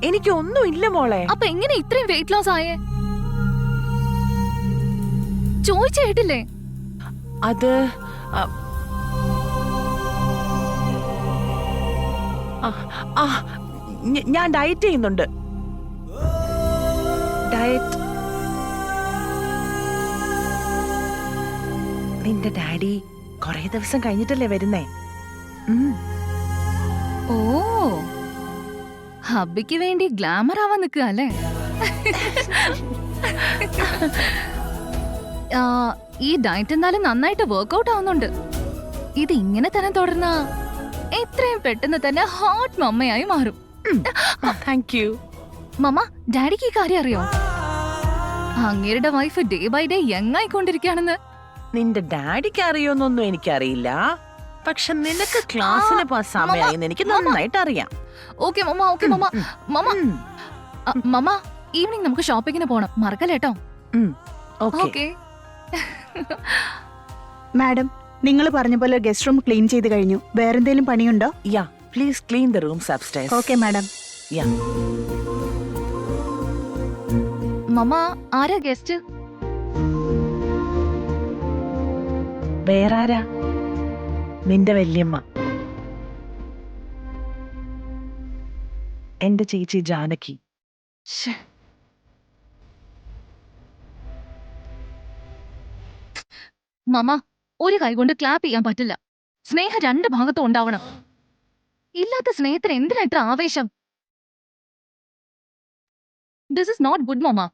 എനിക്കൊന്നും ഇല്ല മോളെ. അപ്പൊ എങ്ങനെ ഇത്രയും വെയിറ്റ് ലോസ് ആയേ? ചോദിച്ചു കേട്ടില്ലേ? അത് ഞാൻ ഡയറ്റ് ചെയ്യുന്നുണ്ട്. ഡയറ്റ്. നിന്റെ ഡാഡി കൊറേ ദിവസം കഴിഞ്ഞിട്ടല്ലേ വരുന്നേ. ഓ, ഹബ്ബിക്ക് വേണ്ടി ഗ്ലാമർ ആവാൻ നിൽക്കുക അല്ലേ? ഈ ഡയറ്റ് എന്നാലും നന്നായിട്ട് വർക്ക്ഔട്ട് ആവുന്നുണ്ട്. ഇത് ഇങ്ങനെ തന്നെ തുടർന്ന എത്രയും പെട്ടെന്ന് തന്നെ ഹോട്ട് മമ്മയായി മാറും. Thank you. മമ്മ, ഡാഡിക്ക് ഈ കാര്യം അറിയോ? അങ്ങേരുടെ wife day by day young ആയിക്കൊണ്ടിരിക്കുകയാണെന്ന്. നിന്റെ ഡാഡിക്ക് അറിയോന്നൊന്നും എനിക്കറിയില്ല, പക്ഷെ നിനക്ക് ക്ലാസ്സിന് പോവാൻ സമയമായെന്ന് എനിക്ക് നന്നായിട്ട് അറിയാം. ഓക്കെ മമ്മ, ഓക്കെ മമ്മ. മമ്മ, മമ്മ, ഈവനിങ് നമുക്ക് ഷോപ്പിങ്ങിന് പോണം, മറക്കല്ലേട്ടോ? ഓക്കെ. മാഡം, നിങ്ങൾ പറഞ്ഞ പോലെ ഗസ്റ്റ് റൂം ക്ലീൻ ചെയ്ത് കഴിഞ്ഞു. വേറെന്തെങ്കിലും പണിയുണ്ടോ? Yeah, please clean the rooms upstairs. Okay madam. Yeah. Mamma, ആരാ ഗസ്റ്റ്? വേറാരാ? നിന്റെ വല്യമ്മ, എന്റെ ചേച്ചി ജാനകി. മമ്മ, ഒരു കൈ കൊണ്ട് ക്ലാപ്പ് ചെയ്യാൻ പറ്റില്ല. സ്നേഹം രണ്ട് ഭാഗത്തും ഉണ്ടാവണം. ഇല്ലാത്ത സ്നേഹത്തിന് എന്തിനാ ഇത്ര ആവേശം? ദിസ് ഇസ് നോട്ട് ഗുഡ് മമ്മ.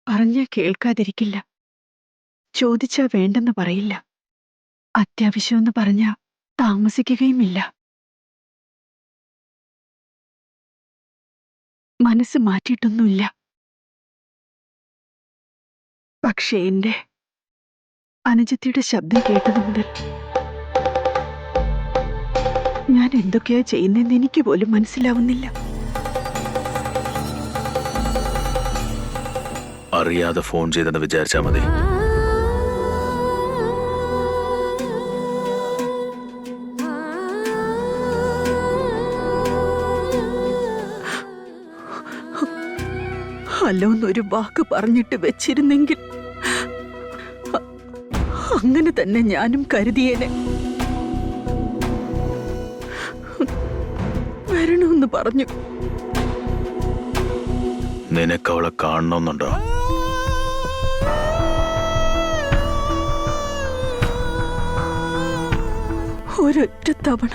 പറഞ്ഞാ കേൾക്കാതിരിക്കില്ല, ചോദിച്ചാ വേണ്ടെന്ന് പറയില്ല, അത്യാവശ്യമെന്ന് പറഞ്ഞാ താമസിക്കുകയുമില്ല. മനസ്സ് മാറ്റിയിട്ടൊന്നുമില്ല. പക്ഷേ എന്റെ അനുജത്തിയുടെ ശബ്ദം കേട്ടതു മുതൽ ഞാൻ എന്തൊക്കെയാ ചെയ്യുന്നതെന്ന് എനിക്ക് പോലും മനസ്സിലാവുന്നില്ല. അറിയാതെ ഫോൺ ചെയ്തെന്ന് വിചാരിച്ചാ മതി. ഹലോ എന്നൊരു വാക്ക് പറഞ്ഞിട്ട് വെച്ചിരുന്നെങ്കിൽ അങ്ങനെ തന്നെ ഞാനും കരുതിയേനെ. വരണമെന്ന് പറഞ്ഞു. നിനക്ക് അവളെ കാണണമെന്നുണ്ടോ? ഒരൊറ്റ തവണ.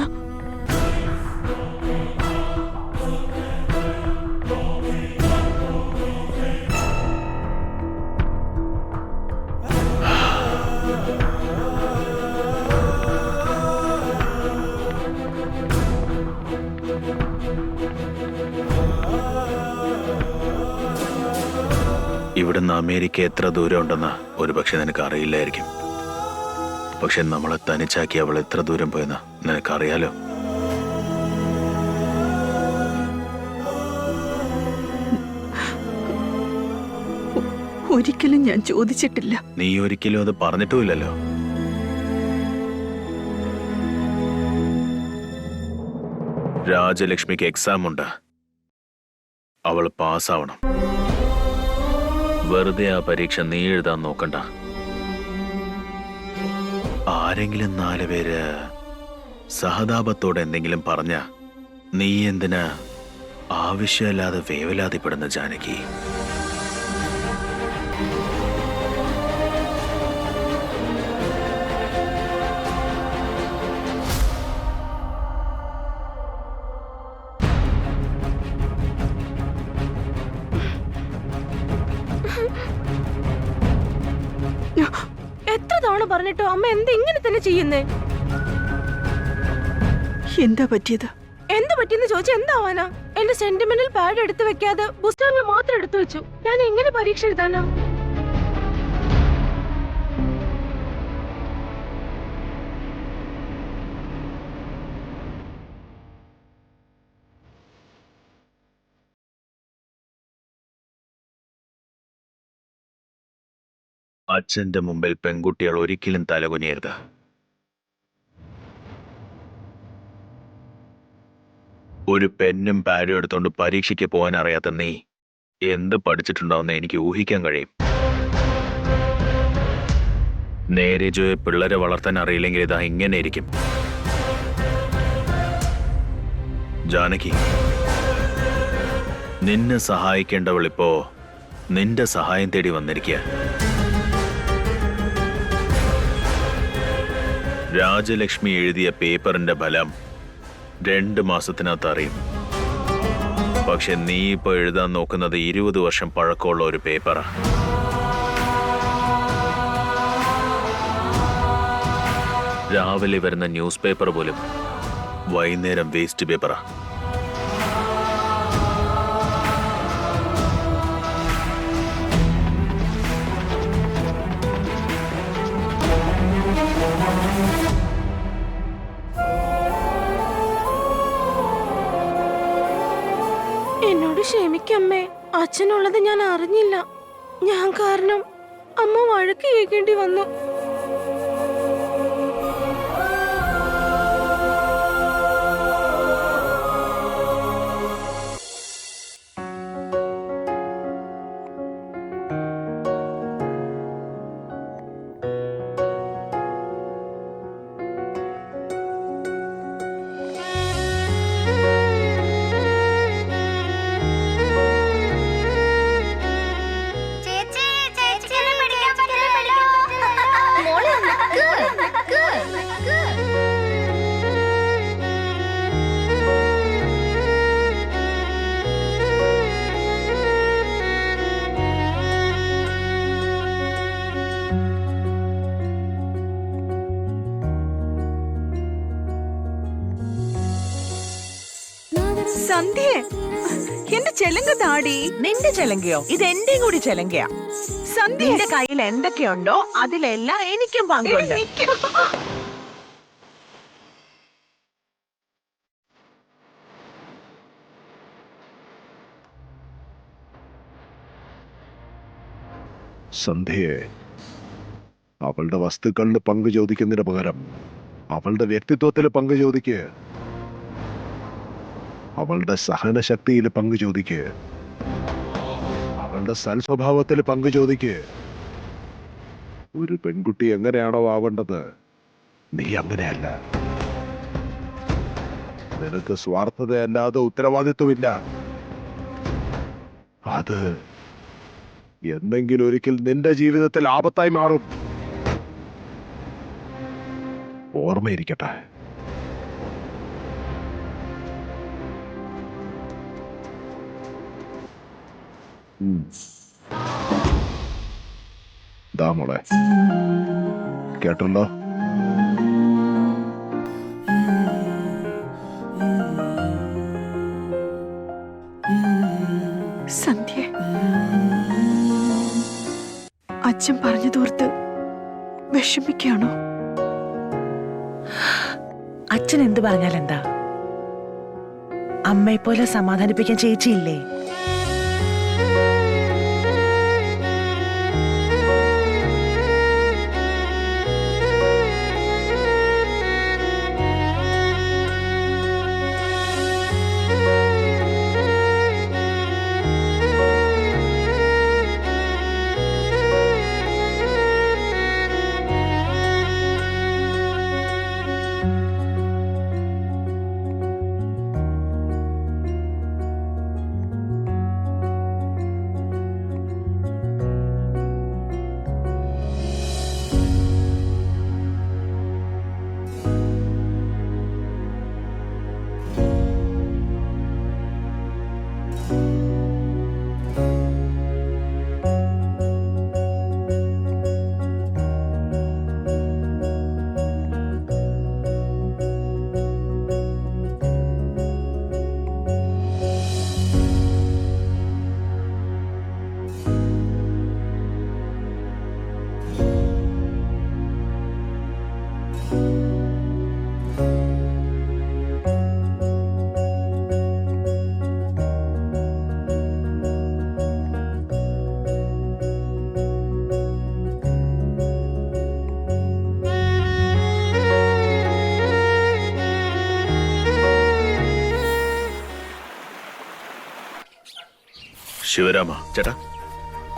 ഇവിടുന്ന് അമേരിക്ക എത്ര ദൂരം ഉണ്ടെന്ന് ഒരുപക്ഷെ നിനക്ക് അറിയില്ലായിരിക്കും. പക്ഷെ നമ്മളെ തനിച്ചാക്കി അവൾ എത്ര ദൂരം പോയെന്ന് നിനക്കറിയാലോ. ഒരിക്കലും ഞാൻ ചോദിച്ചിട്ടില്ല. നീ ഒരിക്കലും അത് പറഞ്ഞിട്ടുമില്ലല്ലോ. രാജലക്ഷ്മിക്ക് എക്സാം ഉണ്ട്, അവൾ പാസ്സാവണം. വെറുതെ ആ പരീക്ഷ നീ എഴുതാൻ നോക്കണ്ട. ആരെങ്കിലും 4 പേര് സഹതാപത്തോടെ എന്തെങ്കിലും പറഞ്ഞ നീ എന്തിനാ ആവശ്യമില്ലാതെ വേവലാതിപ്പെടുന്ന ജാനകി? എന്ന് പറഞ്ഞിട്ടോ അമ്മ എന്താ ഇങ്ങനെ തന്നെ ചെയ്യുന്നേ? എന്താ പറ്റിയത്? എന്ത് പറ്റിയെന്ന് ചോദിച്ചാൽ എന്താവാനാ? എന്റെ സെന്റിമെന്റൽ പാഡ് എടുത്തു വെക്കാതെ പുസ്തകങ്ങൾ മാത്രം എടുത്തു വെച്ചു. ഞാൻ എങ്ങനെ പരീക്ഷ എഴുതാനാ? അച്ഛന്റെ മുമ്പിൽ പെൺകുട്ടികൾ ഒരിക്കലും തലകുനിയരുത്. ഒരു പെന്നും പാരും എടുത്തോണ്ട് പരീക്ഷയ്ക്ക് പോകാൻ അറിയാത്ത നീ എന്ത് പഠിച്ചിട്ടുണ്ടാവുന്ന എനിക്ക് ഊഹിക്കാൻ കഴിയും. നേരെ ജോയെ പിള്ളേരെ വളർത്താൻ അറിയില്ലെങ്കിൽ ഇതാ ഇങ്ങനെ ഇരിക്കും. ജാനകി, നിന്നെ സഹായിക്കേണ്ടവളിപ്പോ നിന്റെ സഹായം തേടി വന്നിരിക്കുക. രാജലക്ഷ്മി എഴുതിയ പേപ്പറിന്റെ ഫലം 2 മാസത്തിനകത്ത് അറിയും. പക്ഷെ നീ ഇപ്പൊ എഴുതാൻ നോക്കുന്നത് 20 വർഷം പഴക്കമുള്ള ഒരു പേപ്പറാ. രാവിലെ വരുന്ന ന്യൂസ് പേപ്പർ പോലും വൈകുന്നേരം വേസ്റ്റ് പേപ്പറാ. എന്നോട് ക്ഷമിക്കമ്മേ. അച്ഛനുള്ളത് ഞാൻ അറിഞ്ഞില്ല. ഞാൻ കാരണം അമ്മ വഴക്ക് കേൾക്കേണ്ടി വന്നു. സന്ധ്യേ, എന്റെ ചെലങ്ക താടി. നിന്റെ ചെലങ്കയോ? ഇത് എന്റെയും കൂടി ചെലങ്കയാ. സന്ധ്യ, നിന്റെ കയ്യിൽ എന്തൊക്കെയുണ്ടോ അതിലെല്ലാം എനിക്കും പങ്കുണ്ട്. സന്ധ്യയെ അവളുടെ വസ്തുക്കളിൽ പങ്കു ചോദിക്കുന്നതിന് പകരം അവളുടെ വ്യക്തിത്വത്തിൽ പങ്കു ചോദിക്ക്. അവളുടെ സഹനശക്തിയിൽ പങ്കു ചോദിക്ക്. അവളുടെ സൽസ്വഭാവത്തിൽ പങ്കു ചോദിക്ക്. ഒരു പെൺകുട്ടി എങ്ങനെയാണോ ആവേണ്ടത്, നീ അങ്ങനെയല്ല. നിനക്ക് സ്വാർത്ഥതയല്ലാതെ ഉത്തരവാദിത്വമില്ല. അത് എന്തെങ്കിലും ഒരിക്കൽ നിന്റെ ജീവിതത്തിൽ ആപത്തായി മാറും. ഓർമ്മയിരിക്കട്ടെ. ദാ മോളെ, കേട്ടല്ലോ. സന്ധ്യ, അച്ഛൻ പറഞ്ഞു തോർത്ത് വിഷമിക്കാണോ? അച്ഛൻ എന്ത് പറഞ്ഞാലെന്താ? അമ്മയെ പോലെ സമാധാനിപ്പിക്കാൻ ചേച്ചിയില്ലേ? ശിവരാമ ചേട്ടാ,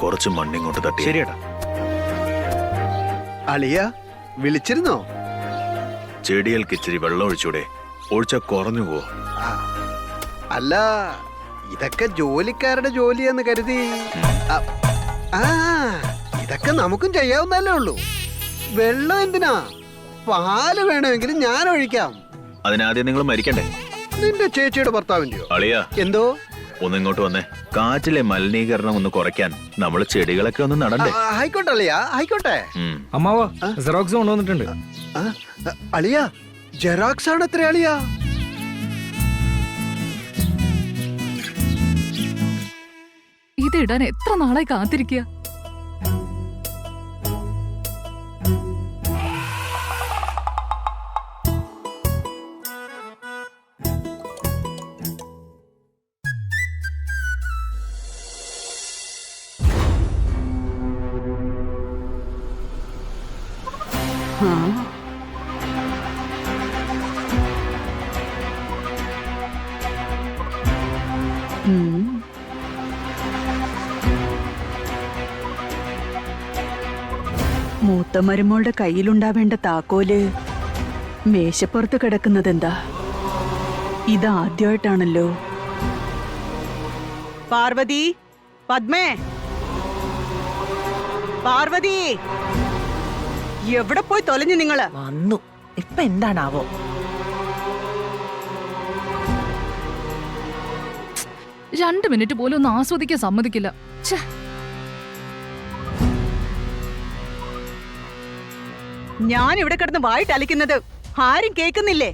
കുറച്ച് മണ്ണിങ്ങോട്ട് തട്ടി. ശരിയേട്ടാ. അളിയ വിളിച്ചിരുന്നോ? ചെടികൾക്ക് ഇച്ചിരി വെള്ളം ഒഴിച്ചൂടെ? ഒഴിച്ചാ കുറഞ്ഞു പോവോ? അല്ല, ഇതൊക്കെ ജോലിക്കാരുടെ ജോലിയെന്ന് കരുതി. ആ, ഇതൊക്കെ നമുക്കും ചെയ്യാവുന്നല്ലേ ഉള്ളൂ. വെള്ളം എന്തിനാ? പാല് വേണമെങ്കിൽ ഞാൻ ഒഴിക്കാം. അതിനാദ്യം നിങ്ങൾ മരിക്കണ്ടേ? നിന്റെ ചേച്ചിയുടെ ഭർത്താവിന്റെയോ? അളിയാ, എന്തോ? ഒന്നിങ്ങോട്ട് വന്നേ. കാറ്റിലെ മലിനീകരണം ഒന്ന് കുറയ്ക്കാൻ നമ്മൾ ചെടികളൊക്കെ ഒന്ന് നടണ്ടേ? ആയിക്കോട്ടെ അളിയ, ആയിക്കോട്ടെ. അമ്മാവാ, സെറോക്സ് കൊണ്ടുവന്നിട്ടുണ്ട്. അളിയ, ജെറാക്സ് ആണ് എത്ര അളിയ? ഇതിടാൻ എത്ര നാളായി കാത്തിരിക്കുക. ആ. ഉം. മൂത്ത മരുമോളുടെ കയ്യിലുണ്ടാവേണ്ട താക്കോല് മേശപ്പുറത്ത് കിടക്കുന്നതെന്താ? ഇതാദ്യമായിട്ടാണല്ലോ. പാർവതി, പത്മേ, പാർവതി, എവിടെ പോയി തൊലഞ്ഞു നിങ്ങള്? വന്നു. ഇപ്പൊ എന്താണാവോ? രണ്ട് മിനിറ്റ് പോലും ഒന്ന് ആസ്വദിക്കാൻ സമ്മതിക്കില്ല. ഛെ, ഞാൻ ഇവിടെ കിടന്ന് വായിട്ട് അലിക്കുന്നത് ആരും കേൾക്കുന്നില്ലേ?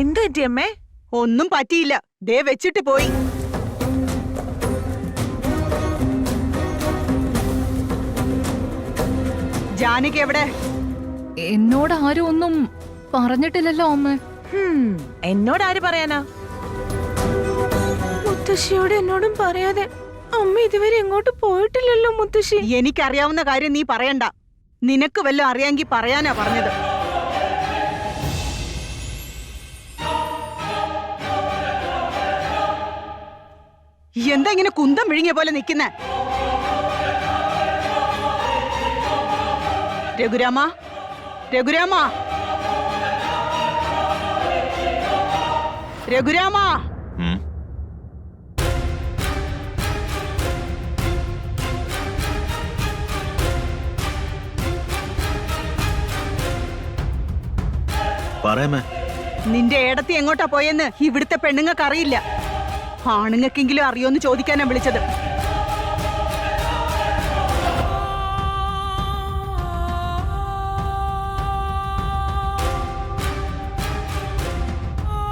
എന്ത് പറ്റി അമ്മേ? ഒന്നും പറ്റിയില്ല, ദേ വെച്ചിട്ട് പോയി. ജാനകി എവിടെ? എന്നോട് ആരും ഒന്നും പറഞ്ഞിട്ടില്ലല്ലോ അമ്മ. എന്നോട് ആര് പറയാനാ? മുത്തശ്ശിയോട് എന്നോടും പറയാതെ അമ്മ ഇതുവരെ എങ്ങോട്ട് പോയിട്ടില്ലല്ലോ മുത്തശ്ശി. എനിക്കറിയാവുന്ന കാര്യം നീ പറയണ്ട. നിനക്ക് വല്ലതും അറിയാമെങ്കിൽ പറയാനാ പറഞ്ഞത്. എന്താ ഇങ്ങനെ കുന്തം വിഴുങ്ങിയ പോലെ നിൽക്കുന്നെ? രഘുരാമ, രഘുരാമ, രഘുരാമ. ഉം. പറയാമേ. നിന്റെ ഏടത്തി എങ്ങോട്ടാ പോയെന്ന് ഇവിടുത്തെ പെണ്ണുങ്ങൾക്ക് അറിയില്ല. ആണുങ്ങൾക്കെങ്കിലും അറിയോന്ന് ചോദിക്കാനാ വിളിച്ചത്.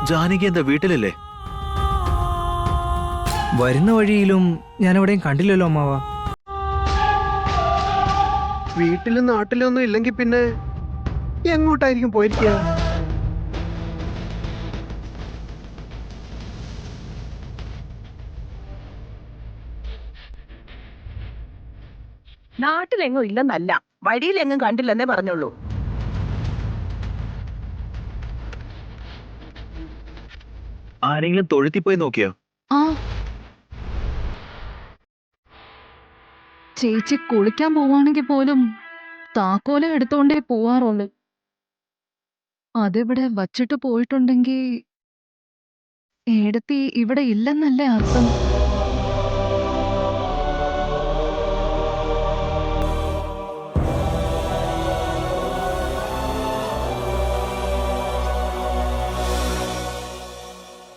ജാനകി എന്താ വീട്ടിലല്ലേ? വരുന്ന വഴിയിലും ഞാൻ എവിടെയും കണ്ടില്ലല്ലോ അമ്മാവാ. വീട്ടിലും നാട്ടിലും ഒന്നും ഇല്ലെങ്കിൽ പിന്നെ എങ്ങോട്ടായിരിക്കും പോയിരിക്കുക? നാട്ടിലെങ്ങും ഇല്ലെന്നല്ല, വഴിയിലെങ്ങും കണ്ടില്ലെന്നേ പറഞ്ഞുള്ളൂ. ആരെങ്കിലും തൊഴുത്തി പോയി നോക്കിയോ? ആ, ചേച്ചി കുളിക്കാൻ പോവാണെങ്കിൽ പോലും താക്കോല എടുത്തോണ്ടേ പോവാറുള്ളു. അതിവിടെ വച്ചിട്ട് പോയിട്ടുണ്ടെങ്കിൽ ഏടത്തി ഇവിടെ ഇല്ലെന്നല്ലേ അർത്ഥം.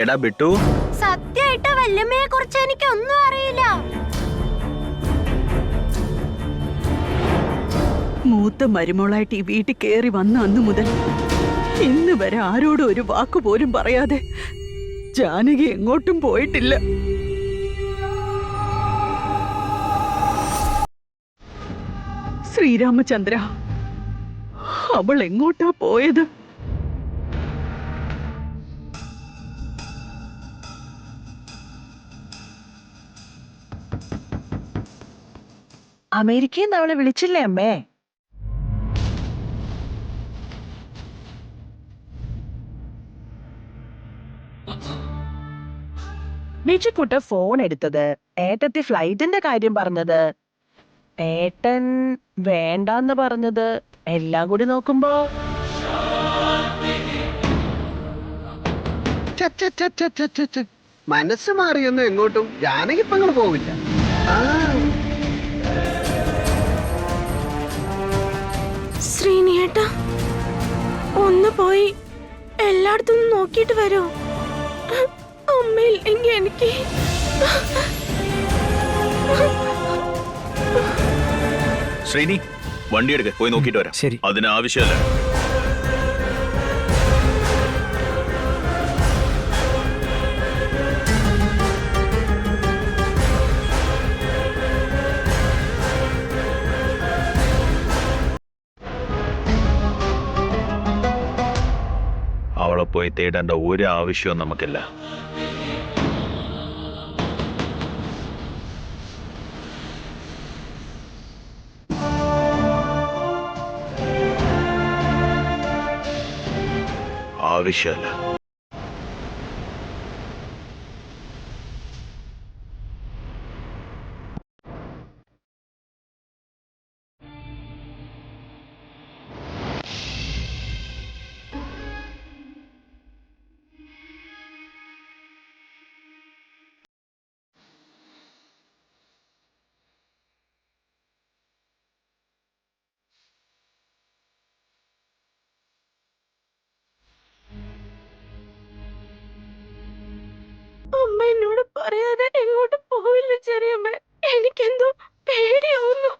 എടാ ബിട്ടു, സത്യമായിട്ട് വല്യമ്മയെ കുറിച്ച് എനിക്ക് ഒന്നും അറിയില്ല. മൂത്ത മരുമോളായിട്ട് ഈ വീട്ടിൽ കയറി വന്ന അന്നു മുതൽ ഇന്ന് വരെ ആരോടും ഒരു വാക്ക് പോലും പറയാതെ ജാനകി എങ്ങോട്ടും പോയിട്ടില്ല. ശ്രീരാമചന്ദ്ര, അവൾ എങ്ങോട്ടാ പോയത്? അമേരിക്കയിൽ നിന്ന് അവളെ വിളിച്ചില്ലേ അമ്മേ? ബിജുക്കുട്ട ഫോൺ എടുത്തത്, ഏട്ടത്തി ഫ്ലൈറ്റിന്റെ കാര്യം പറഞ്ഞത്, ഏട്ടൻ വേണ്ടാന്ന് പറഞ്ഞത്, എല്ലാം കൂടി നോക്കുമ്പോ ഛ, ഛ, ഛ, ഛ, ഛ, ഛ, ഛ. മനസ്സ് മാറിയൊന്നും എങ്ങോട്ടും ജാനകി ഇപ്പൊ അങ്ങോട്ട് പോവില്ല. ആ, ശ്രീനിയേട്ട ഒന്ന് പോയി എല്ലായിടത്തും നോക്കിയിട്ട് വരൂ. അമ്മയില്ലെങ്കിൽ എനിക്ക് ശ്രീനി, വണ്ടി എടുക്ക, പോയി നോക്കിയിട്ട് വരാം. ശരി. അതിനാവശ്യമല്ല. അവളെ പോയി തേടേണ്ട ഒരു ആവശ്യവും നമുക്കില്ല. ആവശ്യമല്ല. അമ്മ എന്നോട് പറയാതെ എങ്ങോട്ടും പോവില്ല ചെറിയമ്മ. എനിക്കെന്തോ പേടിയാവുന്നു.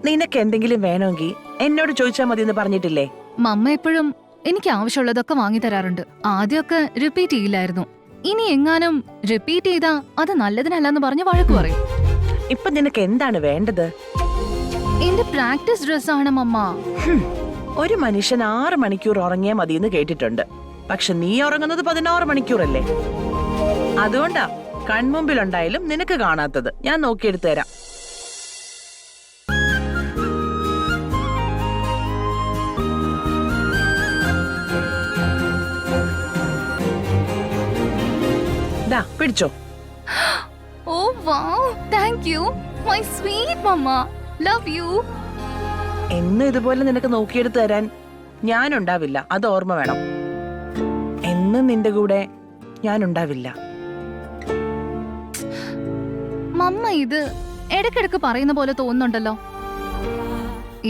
നിനക്ക് എന്തെങ്കിലും വേണമെങ്കിൽ എന്നോട് ചോദിച്ചാൽ മതി എന്ന് പറഞ്ഞിട്ടില്ലേ? മമ്മ എപ്പോഴും എനിക്ക് ആവശ്യമുള്ളതൊക്കെ വാങ്ങി തരാറുണ്ട്. ആദ്യമൊക്കെ റിപ്പീറ്റ് ചെയ്യില്ലായിരുന്നു. ഇനി എങ്ങാനും റിപ്പീറ്റ് ചെയ്താ അത് നല്ലതിനല്ലെന്ന് പറഞ്ഞ് വഴക്ക് പറയും. ഇപ്പൊ നിനക്ക് എന്താണ് വേണ്ടത്? എന്റെ പ്രാക്ടീസ് ഡ്രസ്സാണ് മമ്മ. ഒരു മനുഷ്യൻ 6 മണിക്കൂർ ഉറങ്ങിയാൽ മതിയെന്ന് കേട്ടിട്ടുണ്ട്. പക്ഷെ നീ ഉറങ്ങുന്നത് 16 മണിക്കൂറല്ലേ? അതുകൊണ്ടാ കൺമുമ്പിലുണ്ടായാലും നിനക്ക് കാണാത്തത്. ഞാൻ നോക്കിയെടുത്തു തരാം. ദാ, പിടിച്ചോ. Oh wow, thank you my sweet mamma. Love you. എന്ന് ഇതുപോലെ നിനക്ക് നോക്കിയെടുത്തു തരാൻ ഞാനുണ്ടാവില്ല, അത് ഓർമ്മ വേണം. എന്നും നിന്റെ കൂടെ ഞാനുണ്ടാവില്ല. മമ്മ ഇത് ഇടയ്ക്കിടയ്ക്ക് പറയുന്ന പോലെ തോന്നുന്നുണ്ടല്ലോ.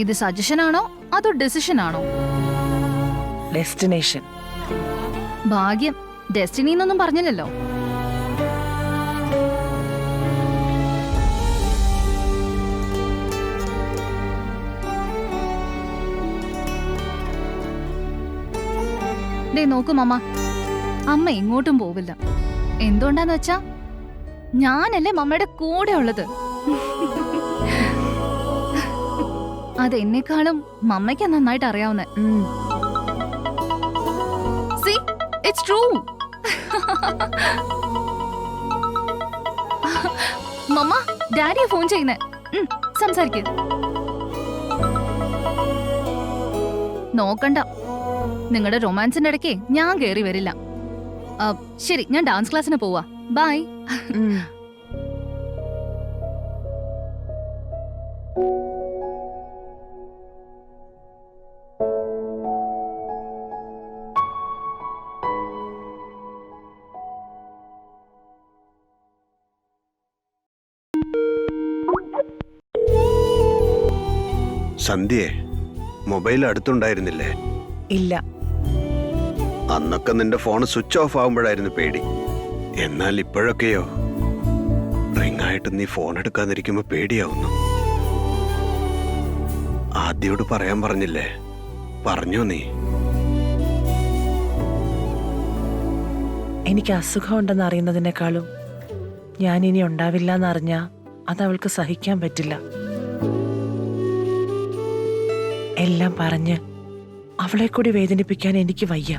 ഇത് സജഷൻ ആണോ അതോ ഡെസിഷൻ ആണോ? ഡെസ്റ്റിനേഷൻ. ഭാഗ്യം, ഡെസ്റ്റിനി എന്നൊന്നും പറഞ്ഞില്ലല്ലോ. ദേ നോക്കൂ മമ്മ, അമ്മ എങ്ങോട്ടും പോവില്ല. എന്തുകൊണ്ടാന്ന് വെച്ചാ ഞാനല്ലേ മമ്മയുടെ കൂടെ ഉള്ളത്. അതെന്നെക്കാളും മമ്മയ്ക്ക് നന്നായിട്ട് അറിയാവുന്ന. See, it's true. മമ്മ, ഡാഡിയെ ഫോൺ ചെയ്യുന്നേ. സംസാരിക്ക. നോക്കണ്ട, നിങ്ങളുടെ റൊമാൻസിന്റെ ഇടയ്ക്ക് ഞാൻ കേറി വരില്ല. ശരി, ഞാൻ ഡാൻസ് ക്ലാസ്സിന് പോവാ. ബൈ. സന്ധ്യയെ മൊബൈൽ അടുത്തുണ്ടായിരുന്നില്ലേ? ഇല്ല. അന്നൊക്കെ നിന്റെ ഫോൺ സ്വിച്ച് ഓഫ് ആവുമ്പോഴായിരുന്നു പേടി. എന്നാൽ ഇപ്പോഴൊക്കെയോ റിംഗ് ആയിട്ട് നീ ഫോൺ എടുക്കാതിരിക്കുമ്പോ പേടിയാവുന്നു. ആദ്യോട് പറയാൻ പറഞ്ഞില്ലേ, പറഞ്ഞോ നീ? എനിക്ക് അസുഖം ഉണ്ടെന്ന് അറിയുന്നതിനേക്കാളും ഞാൻ ഇനി ഉണ്ടാവില്ല എന്നറിഞ്ഞാ അത് അവൾക്ക് സഹിക്കാൻ പറ്റില്ല. എല്ലാം പറഞ്ഞ് അവളെ കൂടി വേദനിപ്പിക്കാൻ എനിക്ക് വയ്യ.